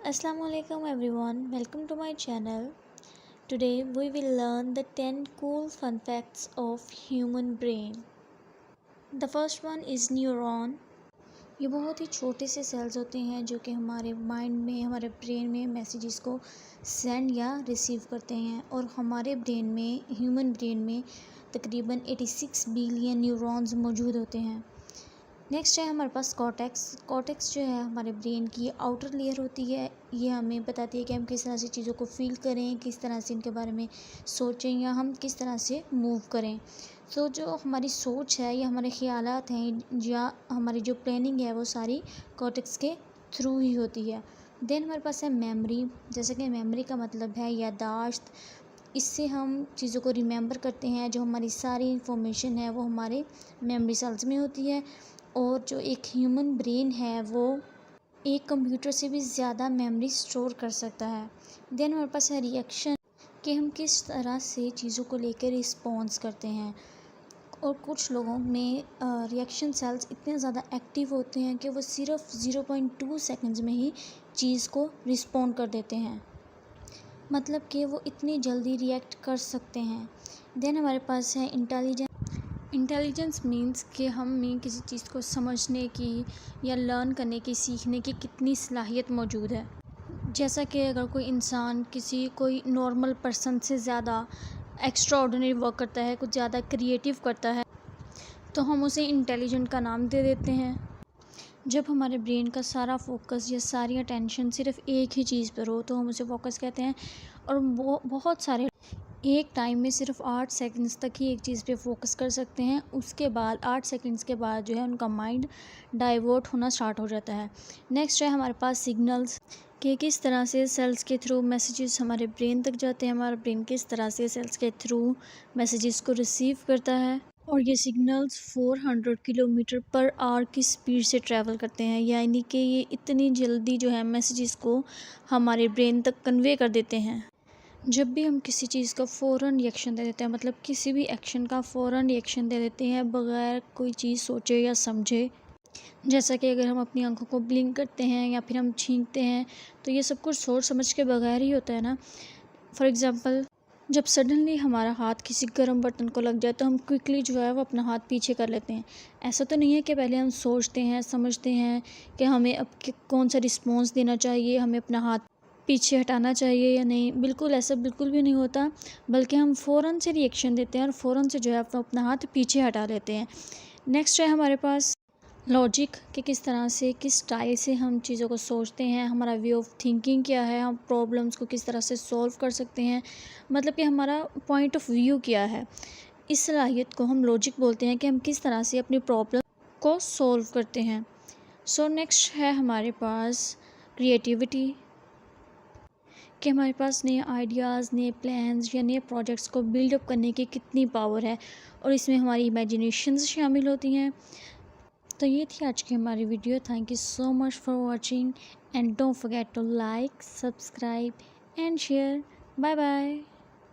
Assalamualaikum everyone, welcome to my channel. Today we will learn the 10 cool fun facts of human brain. The first one is neuron. ये बहुत ही छोटे से sales होते हैं जो कि हमारे माइंड में, हमारे ब्रेन में मैसेजेस को सेंड या रिसीव करते हैं। और हमारे ब्रेन में, ह्यूमन ब्रेन में तकरीबन 86 बिलियन न्यूरॉन्स मौजूद होते हैं। नेक्स्ट है हमारे पास कॉर्टेक्स। कॉर्टेक्स जो है हमारे ब्रेन की आउटर लेयर होती है। ये हमें बताती है कि हम किस तरह से चीज़ों को फील करें, किस तरह से इनके बारे में सोचें या हम किस तरह से मूव करें। तो जो हमारी सोच है या हमारे ख़यालात हैं या हमारी जो प्लानिंग है वो सारी कॉर्टेक्स के थ्रू ही होती है। देन हमारे पास है मेमोरी। जैसे कि मेमोरी का मतलब है याददाश्त। इससे हम चीज़ों को रिमेंबर करते हैं। जो हमारी सारी इंफॉर्मेशन है वो हमारे मेमोरी सेल्स में होती है। और जो एक ह्यूमन ब्रेन है वो एक कंप्यूटर से भी ज़्यादा मेमोरी स्टोर कर सकता है। देन हमारे पास है रिएक्शन, कि हम किस तरह से चीज़ों को लेकर रिस्पॉन्स करते हैं। और कुछ लोगों में रिएक्शन सेल्स इतने ज़्यादा एक्टिव होते हैं कि वो सिर्फ 0.2 सेकंड्स में ही चीज़ को रिस्पॉन्ड कर देते हैं, मतलब कि वो इतनी जल्दी रिएक्ट कर सकते हैं। देन हमारे पास है इंटेलिजेंस। इंटेलिजेंस मीन्स कि हम में किसी चीज़ को समझने की या लर्न करने की, सीखने की कितनी सलाहियत मौजूद है। जैसा कि अगर कोई नॉर्मल पर्सन से ज़्यादा एक्स्ट्रा ऑर्डिनरी वर्क करता है, कुछ ज़्यादा क्रिएटिव करता है, तो हम उसे इंटेलिजेंट का नाम दे देते हैं। जब हमारे ब्रेन का सारा फोकस या सारी अटेंशन सिर्फ एक ही चीज़ पर हो तो हम उसे फोकस कहते हैं। और वो बहुत सारे एक टाइम में सिर्फ 8 सेकंड्स तक ही एक चीज़ पे फोकस कर सकते हैं। उसके बाद 8 सेकंड्स के बाद जो है उनका माइंड डाइवर्ट होना स्टार्ट हो जाता है। नेक्स्ट है हमारे पास सिग्नल्स, कि किस तरह से सेल्स के थ्रू मैसेजेस हमारे ब्रेन तक जाते हैं, हमारा ब्रेन किस तरह से सेल्स के थ्रू मैसेजेस को रिसीव करता है। और ये सिग्नल्स 400 किलोमीटर पर आवर की स्पीड से ट्रैवल करते हैं, यानी कि ये इतनी जल्दी जो है मैसेजेस को हमारे ब्रेन तक कन्वे कर देते हैं। जब भी हम किसी चीज़ का फ़ौरन रिएक्शन दे देते हैं, मतलब किसी भी एक्शन का फ़ौरन रिएक्शन दे देते हैं बग़ैर कोई चीज़ सोचे या समझे, जैसा कि अगर हम अपनी आंखों को ब्लिंक करते हैं या फिर हम छींकते हैं, तो ये सब कुछ सोच समझ के बगैर ही होता है ना। फॉर एग्ज़ाम्पल, जब सडनली हमारा हाथ किसी गर्म बर्तन को लग जाए तो हम क्विकली जो है वो अपना हाथ पीछे कर लेते हैं। ऐसा तो नहीं है कि पहले हम सोचते हैं, समझते हैं कि हमें अब कौन सा रिस्पॉन्स देना चाहिए, हमें अपना हाथ पीछे हटाना चाहिए या नहीं। बिल्कुल ऐसा बिल्कुल भी नहीं होता, बल्कि हम फ़ौरन से रिएक्शन देते हैं और फ़ौरन से जो है अपना हाथ पीछे हटा लेते हैं। नेक्स्ट है हमारे पास लॉजिक, कि किस तरह से, किस स्टाइल से हम चीज़ों को सोचते हैं, हमारा वे ऑफ थिंकिंग क्या है, हम प्रॉब्लम्स को किस तरह से सॉल्व कर सकते हैं, मतलब कि हमारा पॉइंट ऑफ व्यू क्या है। इस सलाहियत को हम लॉजिक बोलते हैं, कि हम किस तरह से अपनी प्रॉब्लम को सॉल्व करते हैं। सो नेक्स्ट है हमारे पास क्रिएटिविटी, कि हमारे पास नए आइडियाज़, नए प्लान्स या नए प्रोजेक्ट्स को बिल्डअप करने की कितनी पावर है, और इसमें हमारी इमेजिनेशंस शामिल होती हैं। तो ये थी आज की हमारी video. Thank you so much for watching and don't forget to like, subscribe and share. Bye bye.